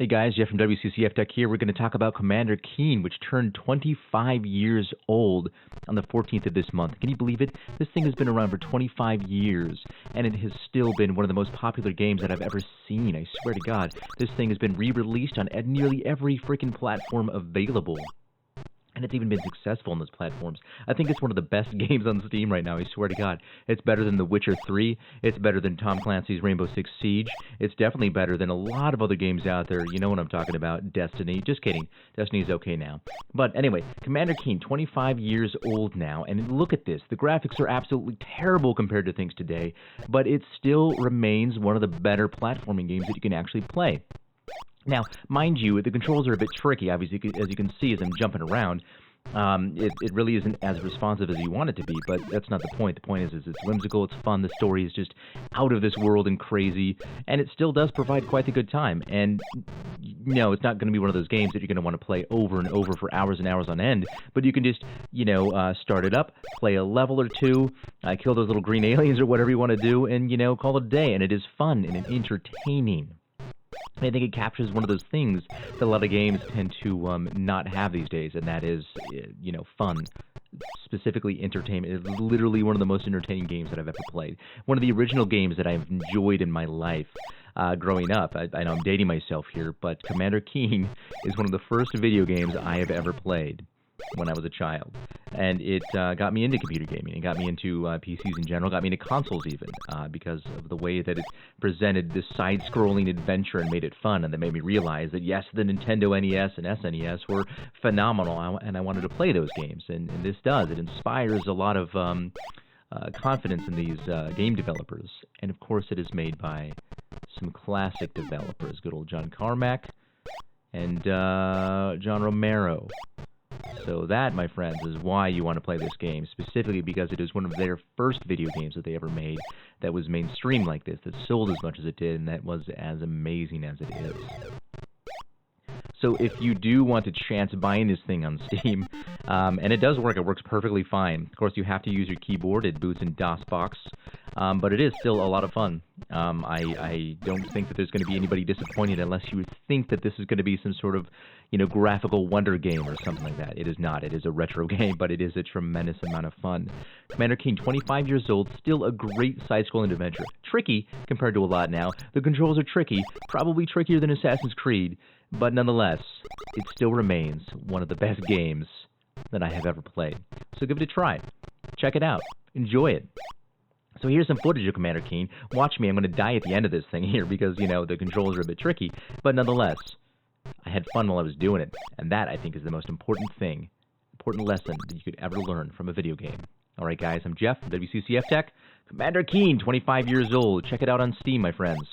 Hey guys, Jeff from WCCF Tech here. We're going to talk about Commander Keen, which turned 25 years old on the 14th of this month. Can you believe it? This thing has been around for 25 years, and it has still been one of the most popular games that I've ever seen. I swear to God, this thing has been re-released on nearly every freaking platform available. And it's even been successful on those platforms. I think it's one of the best games on Steam right now, I swear to God. It's better than The Witcher 3. It's better than Tom Clancy's Rainbow Six Siege. It's definitely better than a lot of other games out there. You know what I'm talking about. Destiny. Just kidding. Destiny's okay now. But anyway, Commander Keen, 25 years old now. And look at this. The graphics are absolutely terrible compared to things today. But it still remains one of the better platforming games that you can actually play. Now, mind you, the controls are a bit tricky, obviously, as you can see as I'm jumping around. It really isn't as responsive as you want it to be, but that's not the point. The point is it's whimsical, it's fun, the story is just out of this world and crazy, and it still does provide quite a good time. And, no, it's not going to be one of those games that you're going to want to play over and over for hours and hours on end, but you can just, start it up, play a level or two, kill those little green aliens or whatever you want to do, and, call it a day. And it is fun and entertaining. And I think it captures one of those things that a lot of games tend to not have these days, and that is, fun. Specifically, entertainment. It's literally one of the most entertaining games that I've ever played. One of the original games that I've enjoyed in my life growing up. I know I'm dating myself here, but Commander Keen is one of the first video games I have ever played when I was a child. And it got me into computer gaming. It got me into PCs in general, got me into consoles even, because of the way that it presented this side-scrolling adventure and made it fun. And that made me realize that, yes, the Nintendo NES and SNES were phenomenal, and I wanted to play those games. And this does. It inspires a lot of confidence in these game developers. And, of course, it is made by some classic developers. Good old John Carmack and John Romero. So that, my friends, is why you want to play this game, specifically because it is one of their first video games that they ever made that was mainstream like this, that sold as much as it did, and that was as amazing as it is. So if you do want to chance buying this thing on Steam, and it does work, it works perfectly fine. Of course, you have to use your keyboard. It boots in DOSBox, but it is still a lot of fun. I don't think that there's going to be anybody disappointed unless you think that this is going to be some sort of, graphical wonder game or something like that. It is not. It is a retro game, but it is a tremendous amount of fun. Commander Keen, 25 years old, still a great side-scrolling adventure. Tricky compared to a lot now. The controls are tricky, probably trickier than Assassin's Creed, but nonetheless, it still remains one of the best games that I have ever played. So give it a try. Check it out. Enjoy it. So here's some footage of Commander Keen. Watch me. I'm going to die at the end of this thing here because, the controls are a bit tricky. But nonetheless, I had fun while I was doing it. And that, I think, is the most important lesson that you could ever learn from a video game. All right, guys, I'm Jeff from WCCF Tech. Commander Keen, 25 years old. Check it out on Steam, my friends.